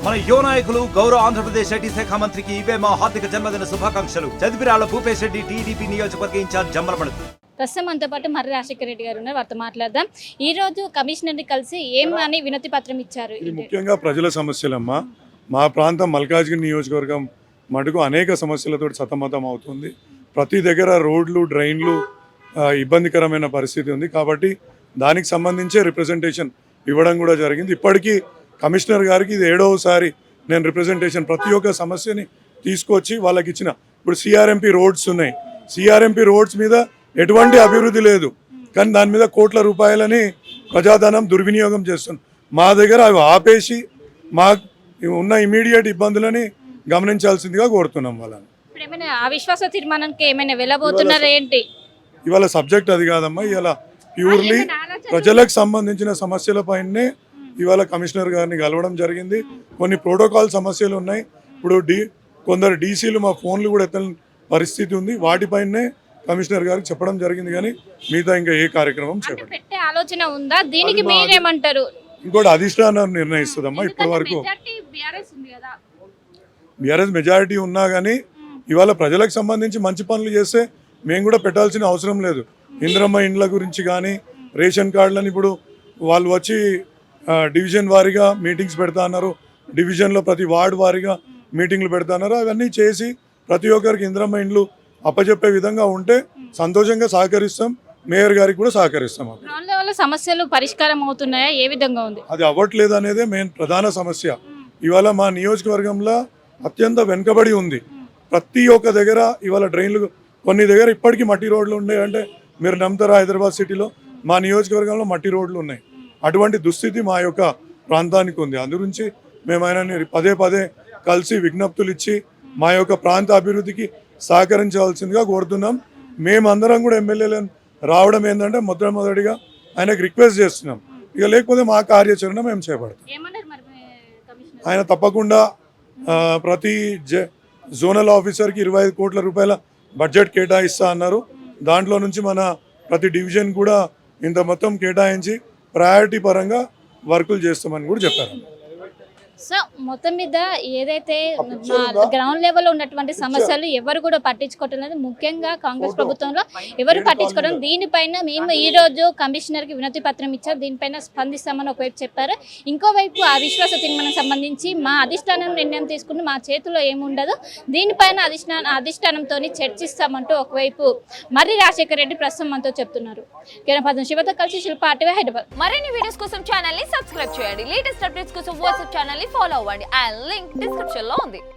మన యువ నాయకులు గౌరవ ఆంధ్రప్రదేశ్ ఐటీ శాఖ మంత్రికి ఇవే మా హార్దిక జన్మదిన శుభాకాంక్షలు. చదిపిరాళ్ల భూపేశ్ రెడ్డి టీడీపీ నియోజకవర్గ ఇన్ఛార్జ్ జమ్మలమణి. ప్రస్తుతం మనతో పాటు మర్రి రాజశేఖర రెడ్డి గారు ఉన్నారు, వారితో మాట్లాడదాం. ఈ రోజు కమిషనర్ని కలిసి ఏమని వినతి పత్రం ఇచ్చారు? ఇది ముఖ్యంగా ప్రజల సమస్యలమ్మా. మా ప్రాంతం మల్కాజ్గిరి నియోజకవర్గం మటుకు అనేక సమస్యలతో సతమతం అవుతుంది. ప్రతి దగ్గర రోడ్లు, డ్రైన్లు ఇబ్బందికరమైన పరిస్థితి ఉంది. కాబట్టి దానికి సంబంధించే రిప్రజెంటేషన్ ఇవ్వడం కూడా జరిగింది. ఇప్పటికీ కమిషనర్ గారికి ఇది 7వసారి నేను రిప్రజెంటేషన్ ప్రతి ఒక్క సమస్యని తీసుకొచ్చి వాళ్ళకి ఇచ్చిన. ఇప్పుడు సిఆర్ఎంపీ రోడ్స్ ఉన్నాయి, సిఆర్ఎంపీ రోడ్స్ మీద ఎటువంటి అభివృద్ధి లేదు, కానీ దాని మీద కోట్ల రూపాయలని ప్రజాధనం దుర్వినియోగం చేస్తుంది. మా దగ్గర అవి ఆపేసి మా ఉన్న ఇమీడియట్ ఇబ్బందులని గమనించాల్సిందిగా కోరుతున్నాం వాళ్ళని. అవిశ్వాస తీర్మానానికి ఏమైనా వెళ్ళబోతున్నారా ఏంటి? ఇవాళ సబ్జెక్ట్ అది కాదమ్మా. ఇవాళ ప్యూర్లీ ప్రజలకు సంబంధించిన సమస్యలపైనే ఇవాళ కమిషనర్ గారిని కలవడం జరిగింది. కొన్ని ప్రోటోకాల్ సమస్యలు ఉన్నాయి. ఇప్పుడు కొందరు డీసీలు మా ఫోన్లు కూడా ఎత్తని పరిస్థితి ఉంది. వాటిపైనే కమిషనర్ గారికి చెప్పడం జరిగింది, కానీ మిగతా ఇంకా ఏ కార్యక్రమం పెట్టే ఆలోచన ఉందా? దీనికి మీరేమంటారు? ఇంకోటి అధిష్టానం నిర్ణయిస్తుందమ్మా. ఇప్పటి వరకు బీఆర్ఎస్ మెజారిటీ ఉన్నా కానీ ఇవాళ ప్రజలకు సంబంధించి మంచి పనులు చేస్తే మేము కూడా పెట్టాల్సిన అవసరం లేదు. ఇంద్రమ్మ ఇండ్ల గురించి కానీ రేషన్ కార్డులని ఇప్పుడు వాళ్ళు వచ్చి డివిజన్ వారీగా మీటింగ్స్ పెడతా అన్నారు, డివిజన్లో ప్రతి వార్డు వారీగా మీటింగ్లు పెడతా అన్నారు. అవన్నీ చేసి ప్రతి ఒక్కరికి ఇంద్రమ్మ ఇండ్లు అప్పచెప్పే విధంగా ఉంటే సంతోషంగా సహకరిస్తాం. మేయర్ గారికి కూడా సహకరిస్తాం. సమస్యలు పరిష్కారం అవుతున్నాయా? ఏ విధంగా ఉంది? అది అవ్వట్లేదు అనేదే మెయిన్ ప్రధాన సమస్య. ఇవాళ మా నియోజకవర్గంలో అత్యంత వెనుకబడి ఉంది. ప్రతి ఒక్క దగ్గర ఇవాళ డ్రైన్లు, కొన్ని దగ్గర ఇప్పటికీ మట్టి రోడ్లు ఉన్నాయి. అంటే మీరు నమ్ముతారా, హైదరాబాద్ సిటీలో మా నియోజకవర్గంలో మట్టి రోడ్లు ఉన్నాయి. అటువంటి దుస్థితి మా యొక్క ప్రాంతానికి ఉంది. అందుగురించి మేము ఆయనని పదే పదే కలిసి విజ్ఞప్తులు ఇచ్చి మా యొక్క ప్రాంత అభివృద్ధికి సహకరించవలసిందిగా కోరుతున్నాం. మేమందరం కూడా ఎమ్మెల్యేలను రావడం ఏంటంటే మొదటిగా ఆయనకు రిక్వెస్ట్ చేస్తున్నాం. ఇక లేకపోతే మా కార్యాచరణ మేము చేపడతాం. ఆయన తప్పకుండా ప్రతి జోనల్ ఆఫీసర్కి 25 కోట్ల రూపాయల బడ్జెట్ కేటాయిస్తా అన్నారు. దాంట్లో నుంచి మన ప్రతి డివిజన్ కూడా ఇంత మొత్తం కేటాయించి ప్రయారిటీ పరంగా వర్కులు చేస్తామని కూడా చెప్పారు. సో మొత్తం మీద ఏదైతే గ్రౌండ్ లెవెల్లో ఉన్నటువంటి సమస్యలు ఎవరు కూడా పట్టించుకోవట్లేదు, ముఖ్యంగా కాంగ్రెస్ ప్రభుత్వంలో ఎవరు పట్టించుకోవడం. దీనిపైన మేము ఈ రోజు కమిషనర్కి వినతి పత్రం ఇచ్చారు, దీనిపైన స్పందిస్తామని ఒకవైపు చెప్పారు. ఇంకోవైపు అవిశ్వాస తీర్మానం సంబంధించి మా అధిష్టానం నిర్ణయం తీసుకుని మా చేతిలో ఏముండదు, దీనిపైన అధిష్టానంతో చర్చిస్తామంటూ ఒకవైపు మర్రి రాజశేఖర రెడ్డి ప్రస్తుతం మనతో చెప్తున్నారు. కేరళ శివతో కలిసి శిల్ప ఆర్టీవీ హైదరాబాద్. మరిన్ని వీడియోస్ కోసం ఛానల్ ని సబ్స్క్రైబ్ చేయండి. లేటెస్ట్ అప్డేట్స్ కోసం వాట్సాప్ ఛానల్ ని ఫాలో అవ్వండి. ఆ లింక్ డిస్క్రిప్షన్ లో ఉంది.